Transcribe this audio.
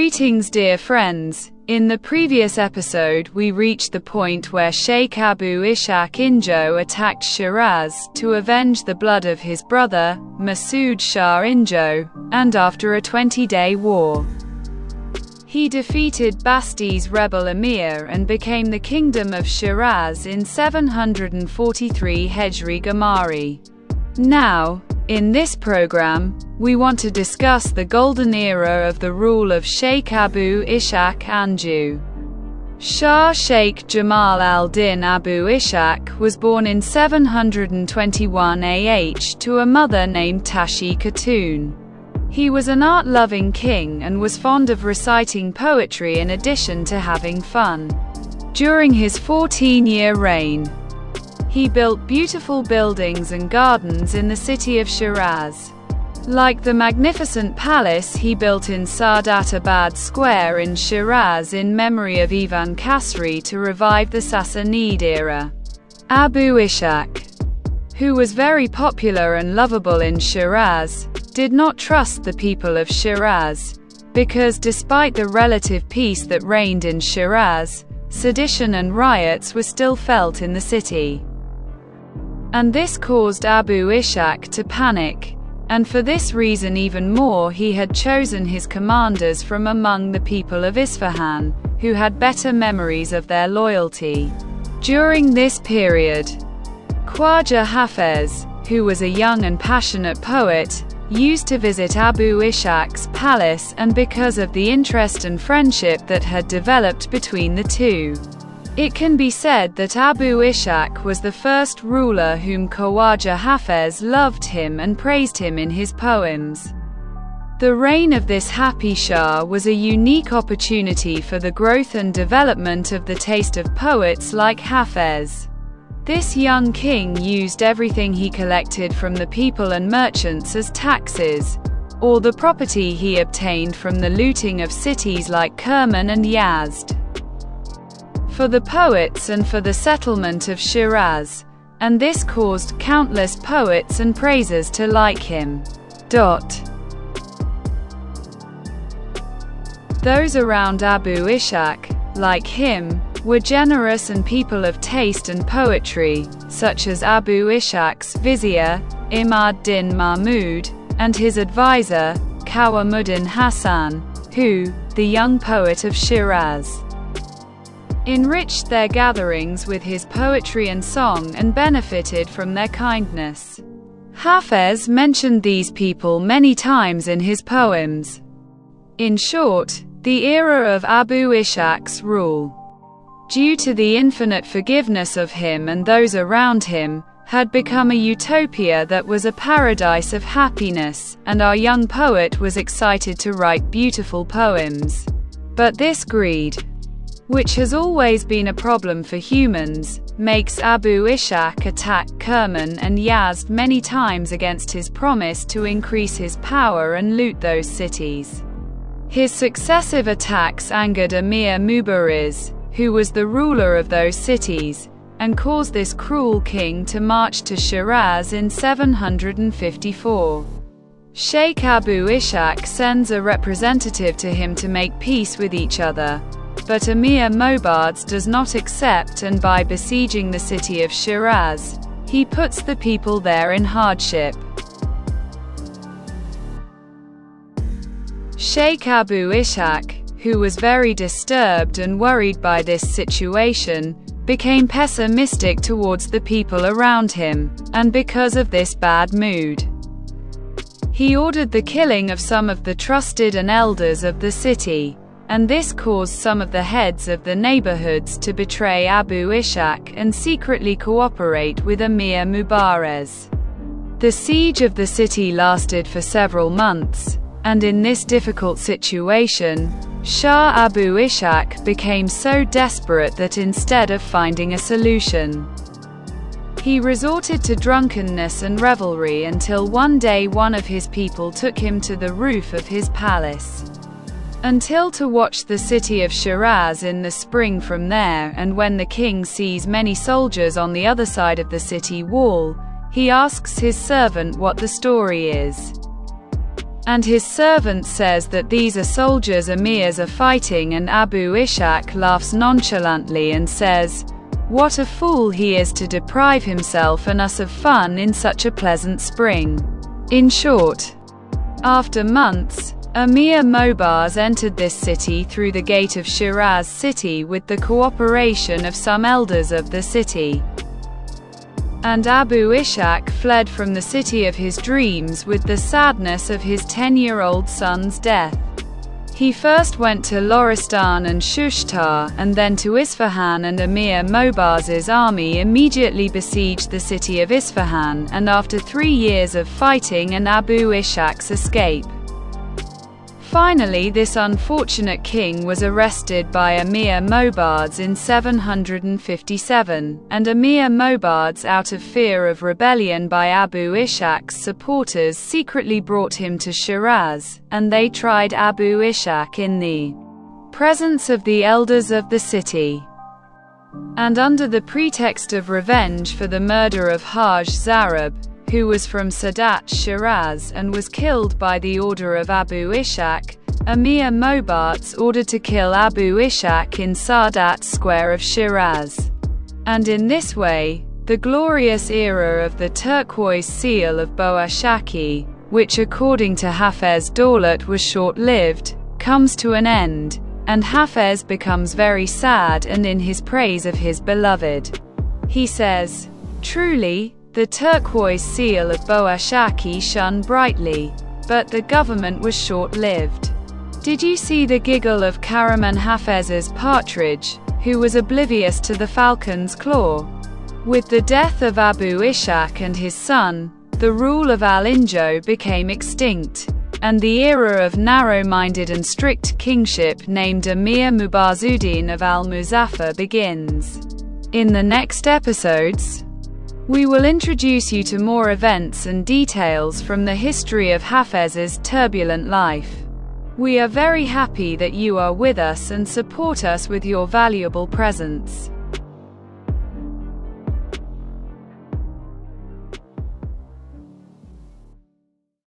Greetings dear friends, in the previous episode we reached the point where Sheikh Abu Ishaq Injo attacked Shiraz to avenge the blood of his brother, Masood Shah Injo, and after a 20-day war, he defeated Basti's rebel emir and became the Kingdom of Shiraz in 743 Hejri Gamari. Now, in this program, we want to discuss the golden era of the rule of Sheikh Abu Ishaq Anju. Shah Sheikh Jamal al-Din Abu Ishaq was born in 721 AH to a mother named Tashi Khatun. He was an art-loving king and was fond of reciting poetry in addition to having fun. During his 14-year reign, he built beautiful buildings and gardens in the city of Shiraz. Like the magnificent palace he built in Saadat Square in Shiraz in memory of Ivan Kasri to revive the Sassanid era. Abu Ishaq, who was very popular and lovable in Shiraz, did not trust the people of Shiraz, because despite the relative peace that reigned in Shiraz, sedition and riots were still felt in the city. And this caused Abu Ishaq to panic, and for this reason even more he had chosen his commanders from among the people of Isfahan, who had better memories of their loyalty. During this period, Khwaja Hafez, who was a young and passionate poet, used to visit Abu Ishaq's palace, and because of the interest and friendship that had developed between the two, it can be said that Abu Ishaq was the first ruler whom Khwaja Hafez loved him and praised him in his poems. The reign of this happy Shah was a unique opportunity for the growth and development of the taste of poets like Hafez. This young king used everything he collected from the people and merchants as taxes, or the property he obtained from the looting of cities like Kerman and Yazd, for the poets and for the settlement of Shiraz, and this caused countless poets and praisers to like him. Those around Abu Ishaq, like him, were generous and people of taste and poetry, such as Abu Ishaq's vizier, Imad Din Mahmud, and his advisor, Qawamuddin Hassan, who, the young poet of Shiraz, enriched their gatherings with his poetry and song and benefited from their kindness. Hafez mentioned these people many times in his poems. In short, the era of Abu Ishaq's rule, due to the infinite forgiveness of him and those around him, had become a utopia that was a paradise of happiness, and our young poet was excited to write beautiful poems. But this greed, which has always been a problem for humans, makes Abu Ishaq attack Kerman and Yazd many times against his promise to increase his power and loot those cities. His successive attacks angered Emir Mubariz, who was the ruler of those cities, and caused this cruel king to march to Shiraz in 754. Sheikh Abu Ishaq sends a representative to him to make peace with each other, but Emir Mobarz does not accept, and by besieging the city of Shiraz, he puts the people there in hardship. Sheikh Abu Ishaq, who was very disturbed and worried by this situation, became pessimistic towards the people around him, and because of this bad mood, he ordered the killing of some of the trusted and elders of the city, and this caused some of the heads of the neighborhoods to betray Abu Ishaq and secretly cooperate with Emir Mubarez. The siege of the city lasted for several months, and in this difficult situation, Shah Abu Ishaq became so desperate that instead of finding a solution, he resorted to drunkenness and revelry until one day one of his people took him to the roof of his palace to watch the city of Shiraz in the spring from there, and when the king sees many soldiers on the other side of the city wall, he asks his servant what the story is. And his servant says that these are soldiers Emirs are fighting, and Abu Ishaq laughs nonchalantly and says, "What a fool he is to deprive himself and us of fun in such a pleasant spring." In short, after months, Emir Mobaz entered this city through the gate of Shiraz city with the cooperation of some elders of the city. And Abu Ishaq fled from the city of his dreams with the sadness of his 10-year-old son's death. He first went to Loristan and Shushtar, and then to Isfahan, and Emir Mobaz's army immediately besieged the city of Isfahan, and after 3 years of fighting and Abu Ishaq's escape, finally this unfortunate king was arrested by Emir Mobaz in 757, and Emir Mobaz, out of fear of rebellion by Abu Ishaq's supporters, secretly brought him to Shiraz, and they tried Abu Ishaq in the presence of the elders of the city. And under the pretext of revenge for the murder of Haj Zarab, who was from Sadat Shiraz and was killed by the order of Abu Ishaq, Emir Mobaz ordered to kill Abu Ishaq in Sadat Square of Shiraz. And in this way, the glorious era of the turquoise seal of Boashaki, which according to Hafez Daulat was short-lived, comes to an end, and Hafez becomes very sad, and in his praise of his beloved, he says, "Truly, the turquoise seal of Boashaki shone brightly, but the government was short-lived." Did you see the giggle of Karaman Hafez's partridge, who was oblivious to the falcon's claw? With the death of Abu Ishaq and his son, the rule of Al-Injo became extinct, and the era of narrow-minded and strict kingship named Emir Mubazuddin of Al-Muzaffar begins. In the next episodes, we will introduce you to more events and details from the history of Hafez's turbulent life. We are very happy that you are with us and support us with your valuable presence.